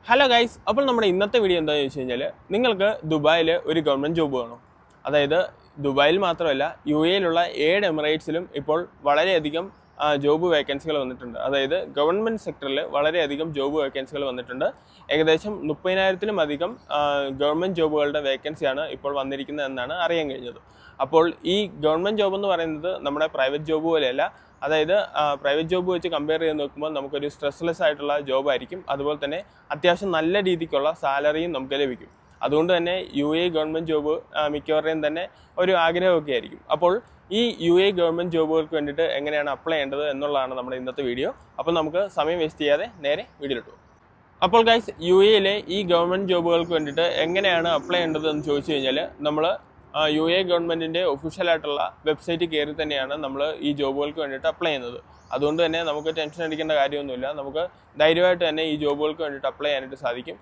Hello guys, അപ്പോൾ നമ്മുടെ ഇന്നത്തെ വീഡിയോ എന്താണെന്ന് വെച്ച് കഴിഞ്ഞാൽ നിങ്ങൾക്ക് ദുബായിൽ ഒരു ഗവൺമെൻറ് ജോബ് വേണം. അതായത് ദുബായിൽ മാത്രമല്ല UAE-ലുള്ള 7 എമിറേറ്റ്സിലും ഇപ്പോൾ വളരെയധികം ജോബ് വേക്കൻസികൾ വന്നിട്ടുണ്ട്. അതായത് ഗവൺമെൻറ് സെക്ടറിൽ വളരെയധികം ജോബ് വേക്കൻസികൾ വന്നിട്ടുണ്ട്. ഏകദേശം 30,000-ലും അധികം ഗവൺമെൻറ് ജോബുകളുടെ വേക്കൻസിയാണ് ഇപ്പോൾ വന്നിരിക്കുന്നത് എന്നാണ് അറിയാൻ കഴിഞ്ഞത്. അപ്പോൾ ഈ ഗവൺമെൻറ് ജോബ് എന്ന് പറയുന്നത് നമ്മുടെ പ്രൈവറ്റ് ജോബ് പോലെയല്ല. അതായത് പ്രൈവറ്റ് ജോബ് വെച്ച് കമ്പയർ ചെയ്ത് നോക്കുമ്പോൾ നമുക്കൊരു സ്ട്രെസ്ലെസ് ആയിട്ടുള്ള ജോബായിരിക്കും. അതുപോലെ തന്നെ അത്യാവശ്യം നല്ല രീതിക്കുള്ള സാലറിയും നമുക്ക് ലഭിക്കും. അതുകൊണ്ട് തന്നെ UAE ഗവൺമെൻറ് ജോബ് മിക്കവരുടെയും തന്നെ ഒരു ആഗ്രഹമൊക്കെ ആയിരിക്കും. അപ്പോൾ ഈ UAE ഗവൺമെൻറ് ജോബുകൾക്ക് വേണ്ടിയിട്ട് എങ്ങനെയാണ് അപ്ലൈ ചെയ്യേണ്ടത് എന്നുള്ളതാണ് നമ്മുടെ ഇന്നത്തെ വീഡിയോ. അപ്പോൾ നമുക്ക് സമയം വേസ്റ്റ് ചെയ്യാതെ നേരെ വീഡിയോയിലിട്ടു. അപ്പോൾ ഗൈസ്, UAE-ലെ ഈ ഗവൺമെൻറ് ജോബുകൾക്ക് വേണ്ടിയിട്ട് എങ്ങനെയാണ് അപ്ലൈ ചെയ്യേണ്ടത് എന്ന് ചോദിച്ചു കഴിഞ്ഞാൽ നമ്മൾ UAE ഗവൺമെൻറ്റിൻ്റെ ഒഫീഷ്യലായിട്ടുള്ള വെബ്സൈറ്റ് കയറി തന്നെയാണ് നമ്മൾ ഈ ജോബുകൾക്ക് വേണ്ടിയിട്ട് അപ്ലൈ ചെയ്യുന്നത്. അതുകൊണ്ട് തന്നെ നമുക്ക് ടെൻഷൻ അടിക്കേണ്ട കാര്യമൊന്നുമില്ല. നമുക്ക് ധൈര്യമായിട്ട് തന്നെ ഈ ജോബുകൾക്ക് വേണ്ടിയിട്ട് അപ്ലൈ ചെയ്യാനായിട്ട് സാധിക്കും.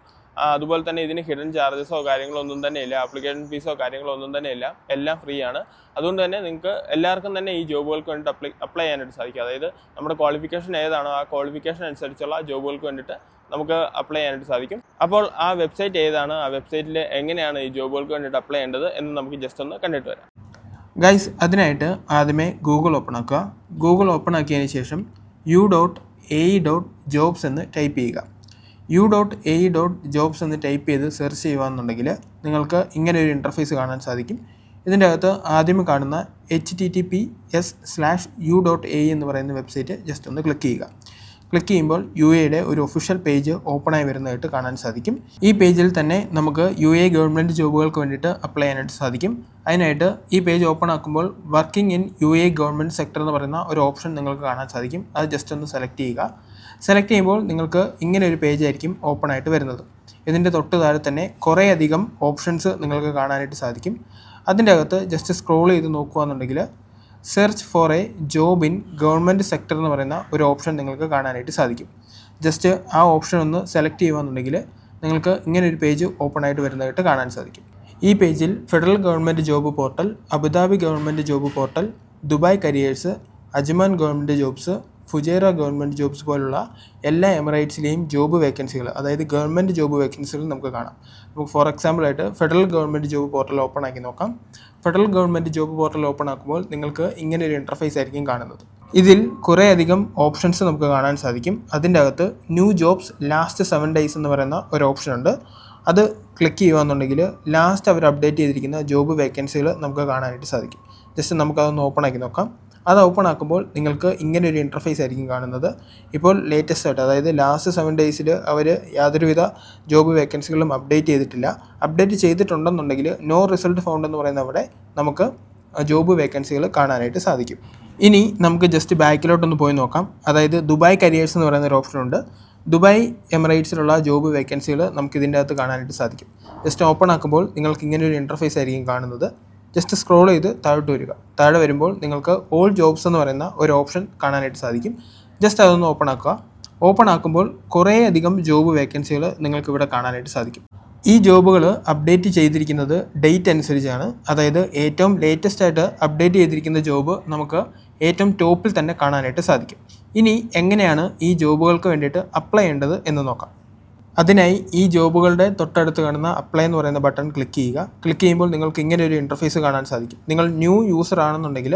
അതുപോലെ തന്നെ ഇതിന് ഹിഡൻ ചാർജസോ കാര്യങ്ങളോ ഒന്നും തന്നെ ഇല്ല, ആപ്ലിക്കേഷൻ ഫീസോ കാര്യങ്ങളോ ഒന്നും തന്നെ ഇല്ല, എല്ലാം ഫ്രീ ആണ്. അതുകൊണ്ട് തന്നെ നിങ്ങൾക്ക് എല്ലാവർക്കും തന്നെ ഈ ജോബുകൾക്ക് വേണ്ടിയിട്ട് അപ്ലൈ ചെയ്യാനായിട്ട് സാധിക്കും. അതായത് നമ്മുടെ ക്വാളിഫിക്കേഷൻ ഏതാണോ ആ ക്വാളിഫിക്കേഷൻ അനുസരിച്ചുള്ള ജോബുകൾക്ക് വേണ്ടിയിട്ട് നമുക്ക് അപ്ലൈ ചെയ്യാനായിട്ട് സാധിക്കും. അപ്പോൾ ആ വെബ്സൈറ്റ് ഏതാണ്, ആ വെബ്സൈറ്റിൽ എങ്ങനെയാണ് ഈ ജോബുകൾക്ക് വേണ്ടിയിട്ട് അപ്ലൈ ചെയ്യേണ്ടത് എന്ന് നമുക്ക് ജസ്റ്റ് ഒന്ന് കണ്ടിട്ട് വരാം. ഗൈസ്, അതിനായിട്ട് ആദ്യമേ ഗൂഗിൾ ഓപ്പൺ ആക്കുക. ഗൂഗിൾ ഓപ്പൺ ആക്കിയതിന് ശേഷം u.ae.jobs എന്ന് ടൈപ്പ് ചെയ്യുക. u.ae.jobs എന്ന് ടൈപ്പ് ചെയ്ത് സെർച്ച് ചെയ്യുകയെന്നുണ്ടെങ്കിൽ നിങ്ങൾക്ക് ഇങ്ങനെ ഒരു ഇൻ്റർഫേസ് കാണാൻ സാധിക്കും. ഇതിൻ്റെ അകത്ത് ആദ്യമേ കാണുന്ന https:/u.ae എന്ന് പറയുന്ന വെബ്സൈറ്റ് ജസ്റ്റ് ഒന്ന് ക്ലിക്ക് ചെയ്യുക. ക്ലിക്ക് ചെയ്യുമ്പോൾ UAE-യുടെ ഒരു ഒഫീഷ്യൽ പേജ് ഓപ്പണായി വരുന്നതായിട്ട് കാണാൻ സാധിക്കും. ഈ പേജിൽ തന്നെ നമുക്ക് UAE ഗവൺമെൻറ് ജോബുകൾക്ക് വേണ്ടിയിട്ട് അപ്ലൈ ചെയ്യാനായിട്ട് സാധിക്കും. അതിനായിട്ട് ഈ പേജ് ഓപ്പൺ ആക്കുമ്പോൾ working in UAE government sector എന്ന് പറയുന്ന ഒരു ഓപ്ഷൻ നിങ്ങൾക്ക് കാണാൻ സാധിക്കും. അത് ജസ്റ്റ് ഒന്ന് സെലക്ട് ചെയ്യുക. സെലക്ട് ചെയ്യുമ്പോൾ നിങ്ങൾക്ക് ഇങ്ങനെ ഒരു പേജ് ആയിരിക്കും ഓപ്പൺ ആയിട്ട് വരുന്നത്. ഇതിൻ്റെ തൊട്ട് താഴെ തന്നെ കുറേയധികം ഓപ്ഷൻസ് നിങ്ങൾക്ക് കാണാനായിട്ട് സാധിക്കും. അതിൻ്റെ അകത്ത് ജസ്റ്റ് സ്ക്രോൾ ചെയ്ത് നോക്കുകയെന്നുണ്ടെങ്കിൽ search for a job in government sector എന്ന് പറയുന്ന ഒരു ഓപ്ഷൻ നിങ്ങൾക്ക് കാണാനായിട്ട് സാധിക്കും. ജസ്റ്റ് ആ ഓപ്ഷൻ ഒന്ന് സെലക്ട് ചെയ്യുകയെന്നുണ്ടെങ്കിൽ നിങ്ങൾക്ക് ഇങ്ങനെ ഒരു പേജ് ഓപ്പൺ ആയിട്ട് വരുന്നതായിട്ട് കാണാൻ സാധിക്കും. ഈ പേജിൽ federal government job portal, Abu Dhabi government job portal, Dubai careers, Ajman government jobs, Fujairah government jobs പോലുള്ള എല്ലാ എമിറേറ്റ്സിലെയും ജോബ് വേക്കൻസികൾ, അതായത് ഗവൺമെൻറ് ജോബ് വേക്കൻസികൾ നമുക്ക് കാണാം. നമുക്ക് ഫോർ എക്സാമ്പിൾ ആയിട്ട് federal government job portal open ആക്കി നോക്കാം. Federal government job portal open ആക്കുമ്പോൾ നിങ്ങൾക്ക് ഇങ്ങനെ ഒരു ഇൻ്റർഫേസ് ആയിരിക്കും കാണുന്നത്. ഇതിൽ കുറേയധികം ഓപ്ഷൻസ് നമുക്ക് കാണാൻ സാധിക്കും. അതിൻ്റെ അകത്ത് ന്യൂ ജോബ്സ് ലാസ്റ്റ് 7 days എന്ന് പറയുന്ന ഒരു ഓപ്ഷൻ ഉണ്ട്. അത് ക്ലിക്ക് ചെയ്യുകയെന്നുണ്ടെങ്കിൽ ലാസ്റ്റ് അവർ അപ്ഡേറ്റ് ചെയ്തിരിക്കുന്ന ജോബ് വേക്കൻസികൾ നമുക്ക് കാണാനായിട്ട് സാധിക്കും. ജസ്റ്റ് നമുക്കതൊന്ന് ഓപ്പൺ ആക്കി നോക്കാം. അത് ഓപ്പൺ ആക്കുമ്പോൾ നിങ്ങൾക്ക് ഇങ്ങനെ ഒരു ഇൻ്റർഫേസ് ആയിരിക്കും കാണുന്നത്. ഇപ്പോൾ ലേറ്റസ്റ്റ് ആയിട്ട്, അതായത് ലാസ്റ്റ് 7 days അവർ യാതൊരുവിധ ജോബ് വേക്കൻസികളും അപ്ഡേറ്റ് ചെയ്തിട്ടില്ല. അപ്ഡേറ്റ് ചെയ്തിട്ടുണ്ടെന്നുണ്ടെങ്കിൽ നോ റിസൾട്ട് ഫൗണ്ട് എന്ന് പറയുന്ന അവിടെ നമുക്ക് ജോബ് വേക്കൻസികൾ കാണാനായിട്ട് സാധിക്കും. ഇനി നമുക്ക് ജസ്റ്റ് ബാക്കിലോട്ടൊന്ന് പോയി നോക്കാം. അതായത് ദുബായ് കരിയേഴ്സ് എന്ന് പറയുന്ന ഒരു ഓപ്ഷനുണ്ട്. ദുബായ് എമിറേറ്റ്സിലുള്ള ജോബ് വേക്കൻസികൾ നമുക്ക് ഇതിൻ്റെ അകത്ത് കാണാനായിട്ട് സാധിക്കും. ജസ്റ്റ് ഓപ്പൺ ആക്കുമ്പോൾ നിങ്ങൾക്ക് ഇങ്ങനെ ഒരു ഇൻ്റർഫേസ് ആയിരിക്കും കാണുന്നത്. ജസ്റ്റ് സ്ക്രോൾ ചെയ്ത് താഴോട്ട് വരിക. താഴെ വരുമ്പോൾ നിങ്ങൾക്ക് ഓൾ ജോബ്സ് എന്ന് പറയുന്ന ഒരു ഓപ്ഷൻ കാണാനായിട്ട് സാധിക്കും. ജസ്റ്റ് അതൊന്ന് ഓപ്പൺ ആക്കുക. ഓപ്പൺ ആക്കുമ്പോൾ കുറേയധികം ജോബ് വേക്കൻസികൾ നിങ്ങൾക്ക് ഇവിടെ കാണാനായിട്ട് സാധിക്കും. ഈ ജോബുകൾ അപ്ഡേറ്റ് ചെയ്തിരിക്കുന്നത് ഡേറ്റ് അനുസരിച്ചാണ്. അതായത് ഏറ്റവും ലേറ്റസ്റ്റ് ആയിട്ട് അപ്ഡേറ്റ് ചെയ്തിരിക്കുന്ന ജോബ് നമുക്ക് ഏറ്റവും ടോപ്പിൽ തന്നെ കാണാനായിട്ട് സാധിക്കും. ഇനി എങ്ങനെയാണ് ഈ ജോബുകൾക്ക് വേണ്ടിയിട്ട് അപ്ലൈ ചെയ്യേണ്ടത് എന്ന് നോക്കാം. അതിനായി ഈ ജോബുകളുടെ തൊട്ടടുത്ത് കാണുന്ന അപ്ലൈ എന്ന് പറയുന്ന ബട്ടൺ ക്ലിക്ക് ചെയ്യുക. ക്ലിക്ക് ചെയ്യുമ്പോൾ നിങ്ങൾക്ക് ഇങ്ങനെ ഒരു ഇൻ്റർഫേസ് കാണാൻ സാധിക്കും. നിങ്ങൾ ന്യൂ യൂസർ ആണെന്നുണ്ടെങ്കിൽ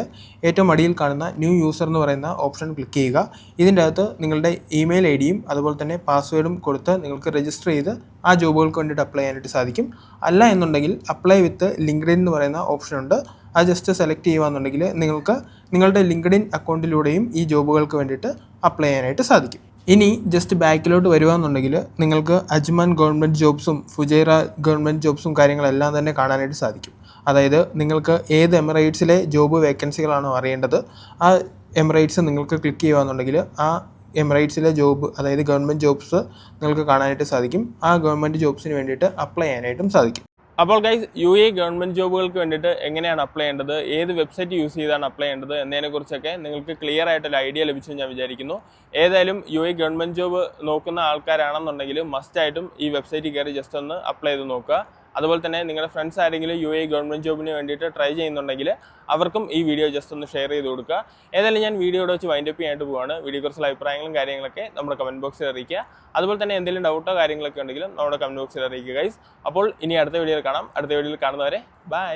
ഏറ്റവും അടിയിൽ കാണുന്ന ന്യൂ യൂസർ എന്ന് പറയുന്ന ഓപ്ഷൻ ക്ലിക്ക് ചെയ്യുക. ഇതിൻ്റെ അകത്ത് നിങ്ങളുടെ ഇമെയിൽ ID-യും അതുപോലെ തന്നെ പാസ്വേഡും കൊടുത്ത് നിങ്ങൾക്ക് രജിസ്റ്റർ ചെയ്ത് ആ ജോബുകൾക്ക് വേണ്ടിയിട്ട് അപ്ലൈ ചെയ്യാനായിട്ട് സാധിക്കും. അല്ല എന്നുണ്ടെങ്കിൽ അപ്ലൈ വിത്ത് ലിങ്ക്ഡിൻ എന്ന് പറയുന്ന ഓപ്ഷൻ ഉണ്ട്. അത് ജസ്റ്റ് സെലക്ട് ചെയ്യുകയെന്നുണ്ടെങ്കിൽ നിങ്ങൾക്ക് നിങ്ങളുടെ ലിങ്ക്ഡിൻ അക്കൗണ്ടിലൂടെയും ഈ ജോബുകൾക്ക് വേണ്ടിയിട്ട് അപ്ലൈ ചെയ്യാനായിട്ട് സാധിക്കും. ഇനി ജസ്റ്റ് ബാക്കിലോട്ട് വരുവാന്നുണ്ടെങ്കിൽ നിങ്ങൾക്ക് അജ്മാൻ ഗവൺമെൻറ് ജോബ്സും ഫുജൈറ ഗവൺമെൻറ് ജോബ്സും കാര്യങ്ങളെല്ലാം തന്നെ കാണാനായിട്ട് സാധിക്കും. അതായത് നിങ്ങൾക്ക് ഏത് എമിറേറ്റ്സിലെ ജോബ് വേക്കൻസികളാണോ അറിയേണ്ടത് ആ എമിറേറ്റ്സ് നിങ്ങൾക്ക് ക്ലിക്ക് ചെയ്യുകയെന്നുണ്ടെങ്കിൽ ആ എമിറേറ്റ്സിലെ ജോബ്, അതായത് ഗവൺമെൻറ് ജോബ്സ് നിങ്ങൾക്ക് കാണാനായിട്ട് സാധിക്കും. ആ ഗവൺമെൻറ് ജോബ്സിന് വേണ്ടിയിട്ട് അപ്ലൈ ചെയ്യാനായിട്ടും സാധിക്കും. അപ്പോൾ ഗൈസ്, UAE ഗവൺമെൻറ് ജോബുകൾക്ക് വേണ്ടിയിട്ട് എങ്ങനെയാണ് അപ്ലൈ ചെയ്യേണ്ടത്, ഏത് വെബ്സൈറ്റ് യൂസ് ചെയ്താണ് അപ്ലൈ ചെയ്യേണ്ടത് എന്നതിനെക്കുറിച്ചൊക്കെ നിങ്ങൾക്ക് ക്ലിയർ ആയിട്ടൊരു ഐഡിയ ലഭിച്ചു ഞാൻ വിചാരിക്കുന്നു. ഏതായാലും UAE ഗവൺമെൻറ് ജോബ് നോക്കുന്ന ആൾക്കാരാണെന്നുണ്ടെങ്കിൽ മസ്റ്റായിട്ടും ഈ വെബ്സൈറ്റിൽ കയറി ജസ്റ്റ് ഒന്ന് അപ്ലൈ ചെയ്ത് നോക്കുക. അതുപോലെ തന്നെ നിങ്ങളുടെ ഫ്രണ്ട്സ് ആരെങ്കിലും UAE ഗവൺമെൻറ് ജോബിന് വേണ്ടിയിട്ട് ട്രൈ ചെയ്യുന്നുണ്ടെങ്കിൽ അവർക്കും ഈ വീഡിയോ ജസ്റ്റ് ഒന്ന് ഷെയർ ചെയ്ത് കൊടുക്കുക. ഏതായാലും ഞാൻ വീഡിയോയുടെ വെച്ച് വൈൻഡപ്പ് ചെയ്യാനായിട്ട് പോവുകയാണ്. വീഡിയോയെക്കുറിച്ചുള്ള അഭിപ്രായങ്ങളും കാര്യങ്ങളൊക്കെ നമ്മുടെ കമൻറ്റ് ബോക്സിൽ അറിയിക്കുക. അതുപോലെ തന്നെ എന്തെങ്കിലും ഡൗട്ടോ കാര്യങ്ങളൊക്കെ ഉണ്ടെങ്കിലും നമ്മുടെ കമൻറ്റ് ബോക്സിൽ അറിയിക്കുക ഗൈസ്. അപ്പോൾ ഇനി അടുത്ത വീഡിയോയിൽ കാണാം. അടുത്ത വീഡിയോയിൽ കാണുന്നവരെ ബൈ.